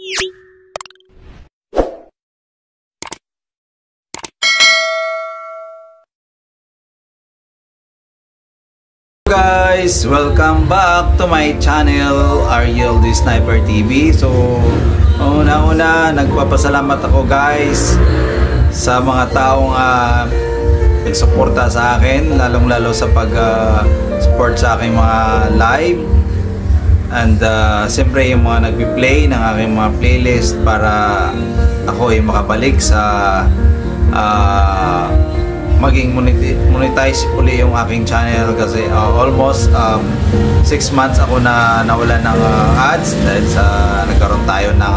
Guys, welcome back to my channel, Ariel the Sniper TV. So, una-una, nagpapasalamat ako guys sa mga taong nagsuporta sa akin, lalong-lalo sa pag-support sa aking mga live. And siyempre yung mga nagpi-play ng aking mga playlist para ako ay makabalik sa maging monetize uli yung aking channel kasi almost 6 months ako na nawalan ng ads dahil sa nagkaroon tayo ng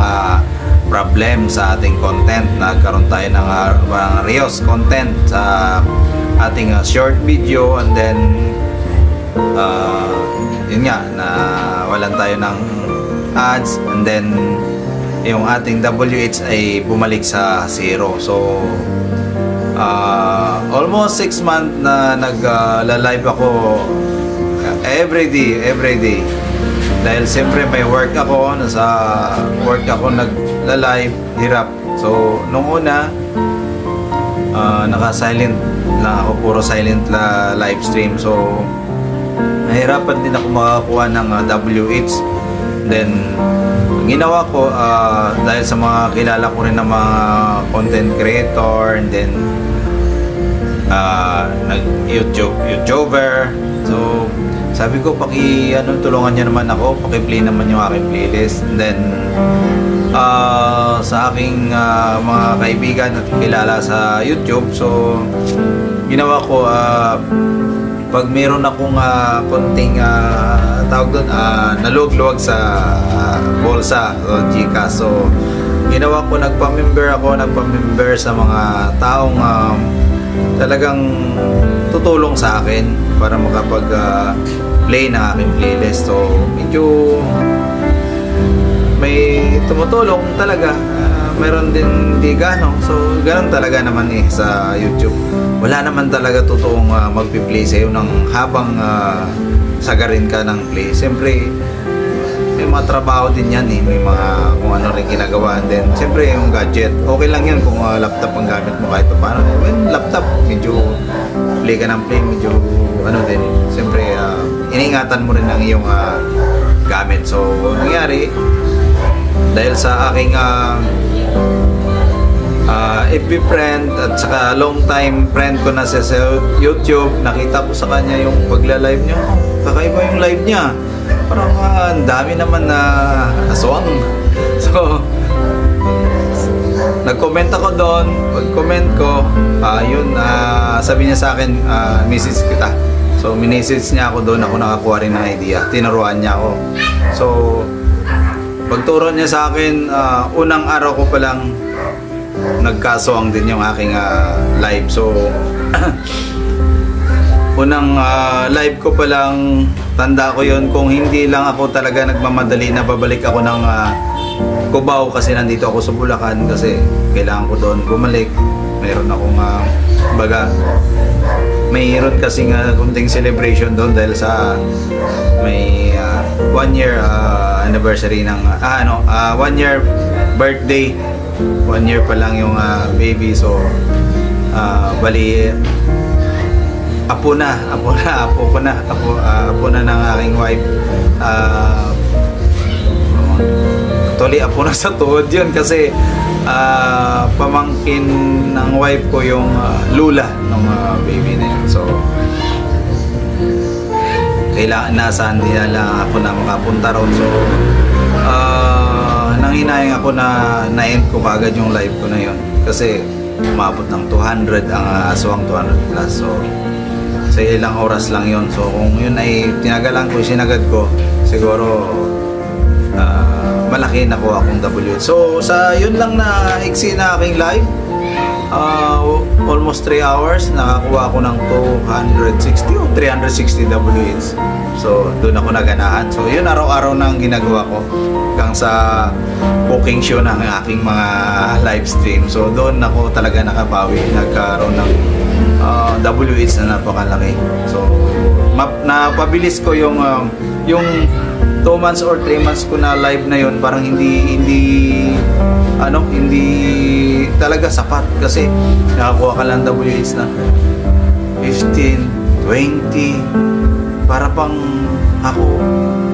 problem sa ating content, nagkaroon tayo ng reels content sa ating short video, and then yun nga, nawalan tayo ng ads, and then yung ating WH ay bumalik sa 0. So almost 6 months na nag-live ako every day dahil siyempre may work ako, nasa work ako nag-live, hirap. So nung una naka-silent lang ako, puro silent live stream, so nahirapan din ako makakuha ng WH. Then ginawa ko dahil sa mga kilala ko rin ng mga content creator, and then YouTuber. So sabi ko, tulungan niyo naman ako, paki-play naman yung aking playlist. And then sa aking mga kaibigan at kilala sa YouTube, so ginawa ko, pag meron akong konting tawag doon, nalugluwag sa bulsa o Gcash, so ginawa ko, nagpa-member sa mga taong talagang tutulong sa akin para makapag-play ng aking playlist. So medyo may tumutulong talaga, meron din di gano. So ganun talaga naman sa YouTube, wala naman talaga totoong magpi-play sa'yo ng habang sagarin ka ng play. Siyempre may mga trabaho din yan may mga kung ano rin ginagawa. And then siyempre yung gadget, okay lang yan kung laptop ang gamit mo kahit pa paano. When laptop, medyo play ka ng play, medyo din, siyempre iniingatan mo rin ang iyong gamit. So nangyari, dahil sa aking FB friend at saka long time friend ko na sa YouTube, nakita ko sa kanya yung pagla-live niya. Kakaiba yung live niya, parang ang dami naman na aswang. So nag-comment ako doon. Pag-comment ko, sabi niya sa akin, message kita. So minessage niya ako doon, ako nakakuha rin ng idea, tinuruan niya ako. So pagturo niya sa akin, unang araw ko pa lang nagkasawang din yung aking live. So unang live ko pa lang, tanda ko yun, kung hindi lang ako talaga nagmamadali na babalik ako ng Cubao, kasi nandito ako sa Bulacan, kasi kailangan ko doon bumalik. Mayroon akong mayroon kasing kunting celebration doon dahil sa may 1 year anniversary ng 1 year birthday. 1 year pa lang yung baby. So bali apo na ng aking wife. Actually apo na sa tuhod yun, kasi pamangkin ng wife ko yung lula ng baby na yun. So kailangan, nasaan din lang ako na makapunta ron. So nanghinayang ako na na-end ko kagad yung live ko na yun, kasi umabot ng 200 ang aswang, 200 plus. So sa ilang oras lang yun. So kung yun ay tinagalan ko, sinagad ko, siguro malaki nakuha akong WH. So sa yun lang na iksi na aking live, almost 3 hours, nakakuha ako ng 260 o 360 WH. So doon ako naganahan. So yun, araw-araw nang ginagawa ko hanggang sa booking show ng aking mga live stream. So doon ako talaga nakabawi, nagkaroon ng WH na napakalaki. So napabilis ko yung 2 months or 3 months ko na live na yun, parang hindi talaga sapat kasi nakakuha ka lang WH na 15, 20, para pang ako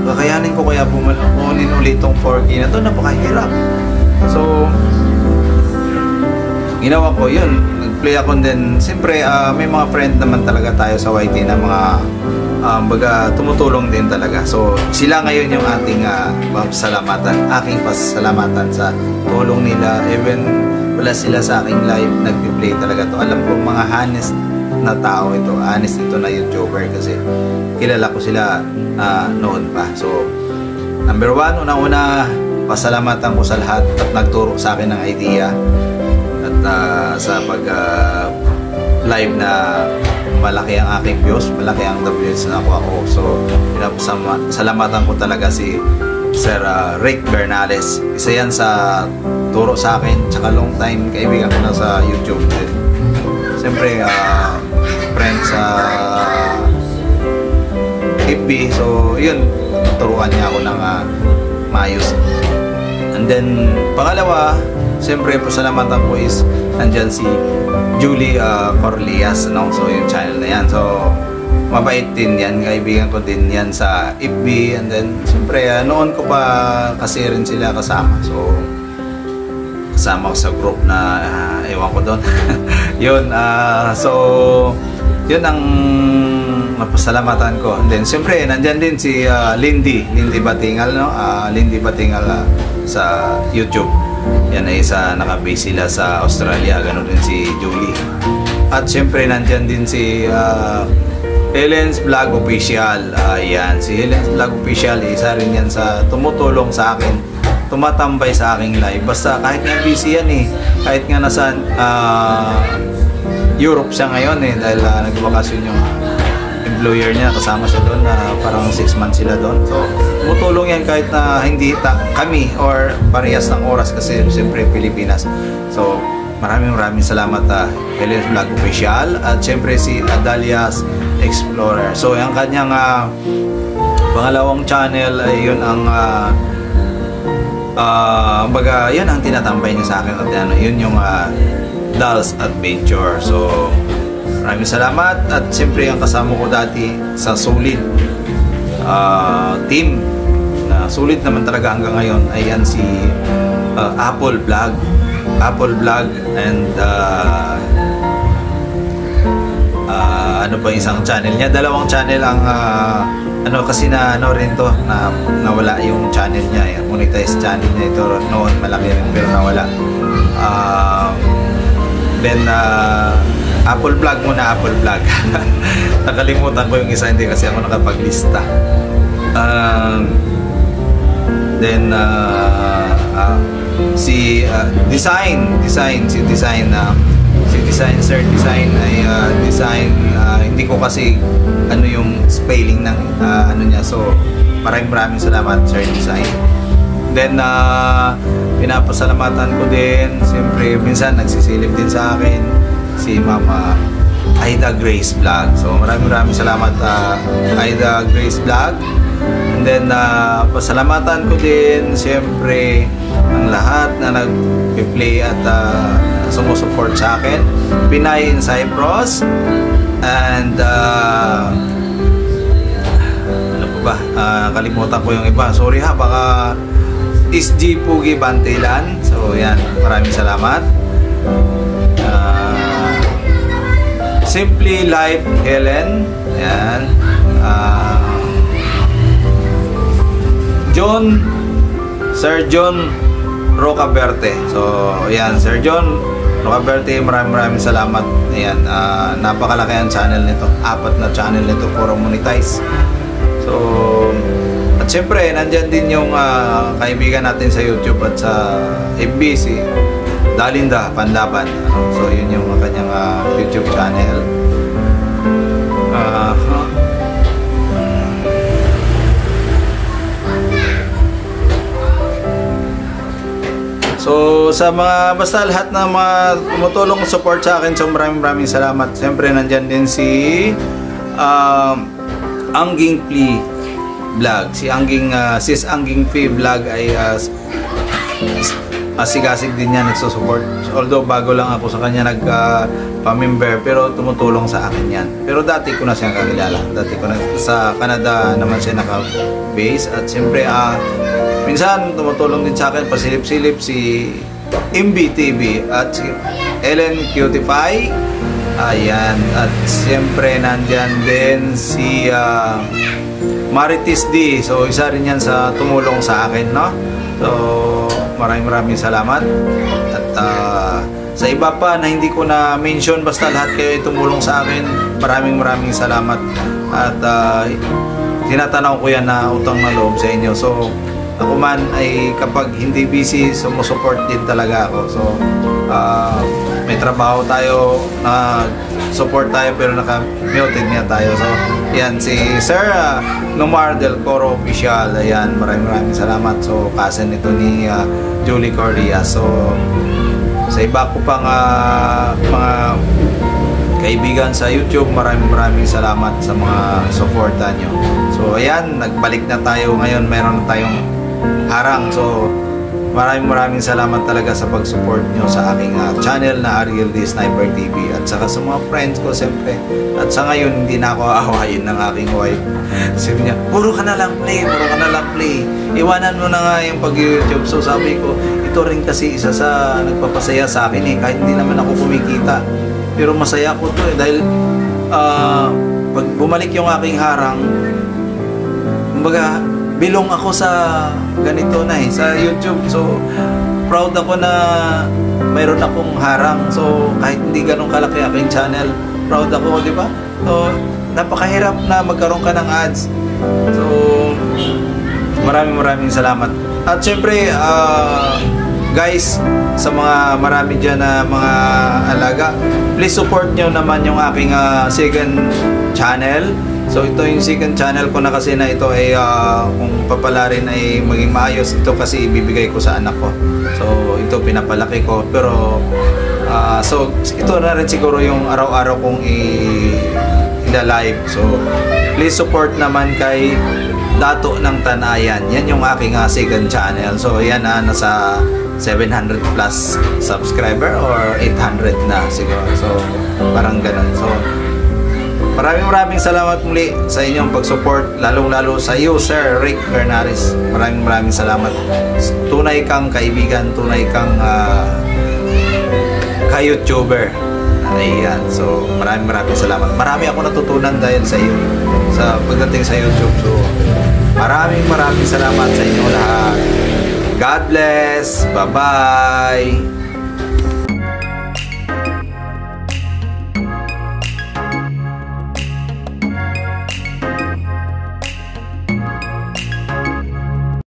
kakayanin ko kaya kunin ulit tong 4K na to, napakahirap. So ginawa ko yun, nag-play ako din. Siyempre may mga friend naman talaga tayo sa YT na mga baga tumutulong din talaga. So sila ngayon yung ating pasalamatan, aking pasalamatan sa tulong nila. Even wala sila sa aking live, nag-play talaga to. Alam ko mga honest na tao ito, honest ito na YouTuber kasi kilala ko sila noon pa. So number 1, unang-una, pasalamatan ko sa lahat at nagturo sa akin ng idea at sa pag live na malaki ang aking views, malaki ang WH na nakuha ko. So salamatan ko talaga si Sir Rick Bernales. Isa yan sa turo sa akin, tsaka long time kaibigan ko na sa YouTube. Siyempre friend sa FB, so yun, turuan niya ako ng maayos. And then pangalawa, siyempre pasalamatan ko is nandyan si Julie Corlias, no? So yung channel na yan, so mabait din yan, kaibigan ko din yan sa FB. And then siyempre noon ko pa kasi rin sila kasama, so kasama ko sa group na ewan ko doon. Yun, so yun ang mapasalamatan ko. And then siyempre nandyan din si Lindy Batingal, no? Lindy Batingal sa YouTube. Yan ay isa, naka-base sila sa Australia. Ganun din si Julie. At siyempre nandyan din si Helen's Vlog Official. Yan, si Helen's Vlog Official, isa rin yan sa tumutulong sa akin, tumatambay sa aking live. Basta kahit nga busy yan kahit nga nasa Europe siya ngayon dahil nagbakasyon yung employer niya, kasama siya doon, parang 6 months sila doon. So tumutulong yan kahit na hindi kami or parehas ng oras kasi siyempre Pilipinas. So maraming salamat Helen's Vlog Official. At siyempre si Adalia's Explorer. So yung kanyang pangalawang channel ay yun ang baga yan ang tinatambay niya sa akin, at yun yung Dolls Adventure. So maraming salamat. At siyempre ang kasama ko dati sa Solid team na sulit naman talaga hanggang ngayon ay yan si Apple Vlog and ano ba isang channel niya, dalawang channel ang kasi na rin to na nawala yung channel niya, monetized channel niya ito noon, malaki rin pero nawala. Then Apple Vlog muna, Apple Vlog. Nakalimutan ko yung isa, hindi kasi ako nakapaglista. Then si Sir Design ay hindi ko kasi yung spelling ng niya, so maraming salamat Sir Design. Then pinapasalamatan ko din siyempre, minsan nagsisilip din sa akin si Mama Aida Grace Vlog. So maraming salamat Aida Grace Vlog. And then pasalamatan ko din siyempre ang lahat na nag-play at sumusupport sa akin, Pinay in Cyprus, and ano pa ba, kalimutan ko yung iba, sorry baka SG Pugi Bantilan. So yan, maraming salamat. Simply Life Helen, yan, Sir John Rocaverte. So yan, Sir John Rocaverte, maraming salamat. Ayan, napakalaki ang channel nito, 4 na channel nito, puro monetize. So at syempre nandyan din yung kaibigan natin sa YouTube at sa FB, si Dalinda Panlaban. So yun yung kanyang YouTube channel. So sa mga basta lahat na mga tumutulong support sa akin, so maraming salamat. Siyempre nandyan din si Angging Pli Vlog. Si Sis Angging P Vlog ay sigasig din niya nagsusupport. Although bago lang ako sa kanya nagpa-member, pero tumutulong sa akin yan. Pero dati ko na siyang kakilala. Dati ko na sa Canada naman siya naka-base. At siyempre minsan tumutulong din sa akin, pasilip-silip si MBTV at si Ellen Cutify. Ayan. At siyempre nandyan din si Marites D. So isa rin yan sa tumulong sa akin, no? So maraming salamat. At sa iba pa na hindi ko na mention, basta lahat kayo ay tumulong sa akin, maraming salamat. At tinatanaw ko yan na utang na loob sa inyo. So ako man ay kapag hindi busy, sumusupport din talaga ako. So may trabaho tayo, support tayo, pero naka-muted niya tayo. So yan, si Sir Nomar Del Coro Official. Ayan, maraming salamat. So cousin nito ni Julie Cordia. So sa iba ko pang mga kaibigan sa YouTube, maraming salamat sa mga suporta nyo. So ayan, nagbalik na tayo ngayon, meron na tayong harang. So maraming salamat talaga sa pag-support nyo sa aking channel na Ariel D Sniper TV, at saka sa mga friends ko siyempre. At sa ngayon hindi na ako aawayin ng aking wife. Sabi niya, puro ka na lang play, iwanan mo na nga yung pag-YouTube. So sabi ko, ito rin kasi isa sa nagpapasaya sa akin kahit hindi naman ako kumikita, pero masaya ko to dahil pag bumalik yung aking harang, kumbaga bilong ako sa ganito na sa YouTube. So proud ako na mayroon akong harang. So kahit hindi ganun kalaki aking channel, proud ako, di ba? So napakahirap na magkaroon ka ng ads. So maraming salamat. At syempre guys, sa mga marami dyan na mga alaga, please support nyo naman yung aking second channel. So ito yung second channel ko na kasi na ito ay kung papalarin ay maging maayos. Ito kasi ibibigay ko sa anak ko. So ito pinapalaki ko. Pero so ito na rin siguro yung araw-araw kong i-live. So please support naman kay Dato ng Tanayan. Yan yung aking second channel. So yan nasa 700 plus subscriber or 800 na siguro. So parang ganun. So maraming salamat muli sa inyong pag-support, lalong-lalo sa iyo, Sir Rick Bernares. Maraming salamat. Tunay kang kaibigan, tunay kang ka-YouTuber. Ayan. So maraming salamat. Marami ako natutunan dahil sa iyo sa pagdating sa YouTube. So maraming salamat sa inyo lahat. God bless. Bye-bye.